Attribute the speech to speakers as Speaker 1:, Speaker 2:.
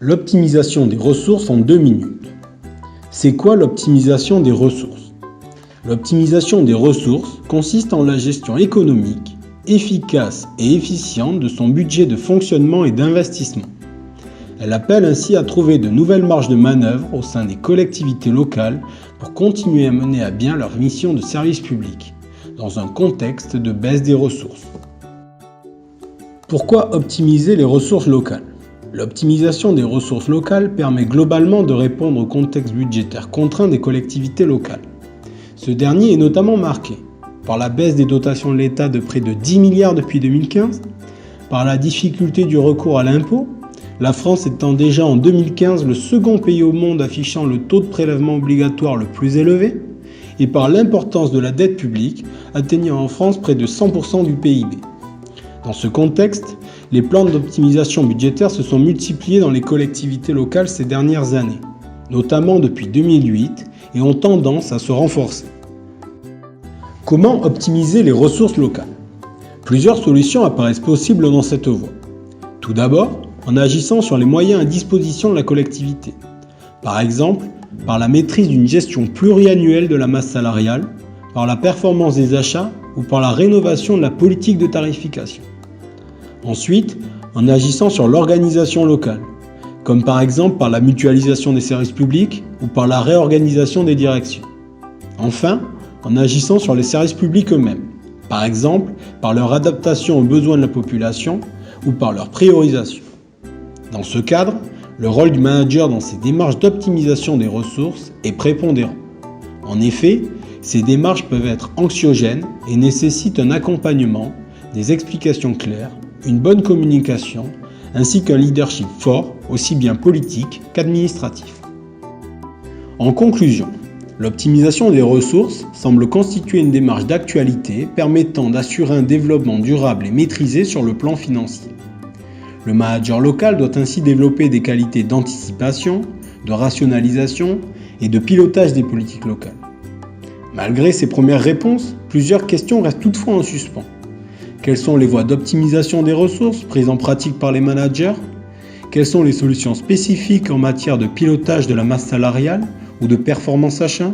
Speaker 1: L'optimisation des ressources en 2 minutes. C'est quoi l'optimisation des ressources? L'optimisation des ressources consiste en la gestion économique, efficace et efficiente de son budget de fonctionnement et d'investissement. Elle appelle ainsi à trouver de nouvelles marges de manœuvre au sein des collectivités locales pour continuer à mener à bien leur mission de service public, dans un contexte de baisse des ressources. Pourquoi optimiser les ressources locales? L'optimisation des ressources locales permet globalement de répondre au contexte budgétaire contraint des collectivités locales. Ce dernier est notamment marqué par la baisse des dotations de l'État de près de 10 milliards depuis 2015, par la difficulté du recours à l'impôt, la France étant déjà en 2015 le second pays au monde affichant le taux de prélèvement obligatoire le plus élevé, et par l'importance de la dette publique atteignant en France près de 100% du PIB. Dans ce contexte, les plans d'optimisation budgétaire se sont multipliés dans les collectivités locales ces dernières années, notamment depuis 2008, et ont tendance à se renforcer. Comment optimiser les ressources locales? Plusieurs solutions apparaissent possibles dans cette voie. Tout d'abord, en agissant sur les moyens à disposition de la collectivité. Par exemple, par la maîtrise d'une gestion pluriannuelle de la masse salariale, par la performance des achats ou par la rénovation de la politique de tarification. Ensuite, en agissant sur l'organisation locale, comme par exemple par la mutualisation des services publics ou par la réorganisation des directions. Enfin, en agissant sur les services publics eux-mêmes, par exemple par leur adaptation aux besoins de la population ou par leur priorisation. Dans ce cadre, le rôle du manager dans ces démarches d'optimisation des ressources est prépondérant. En effet, ces démarches peuvent être anxiogènes et nécessitent un accompagnement, des explications claires, une bonne communication, ainsi qu'un leadership fort, aussi bien politique qu'administratif. En conclusion, l'optimisation des ressources semble constituer une démarche d'actualité permettant d'assurer un développement durable et maîtrisé sur le plan financier. Le manager local doit ainsi développer des qualités d'anticipation, de rationalisation et de pilotage des politiques locales. Malgré ces premières réponses, plusieurs questions restent toutefois en suspens. Quelles sont les voies d'optimisation des ressources prises en pratique par les managers? Quelles sont les solutions spécifiques en matière de pilotage de la masse salariale ou de performance achat?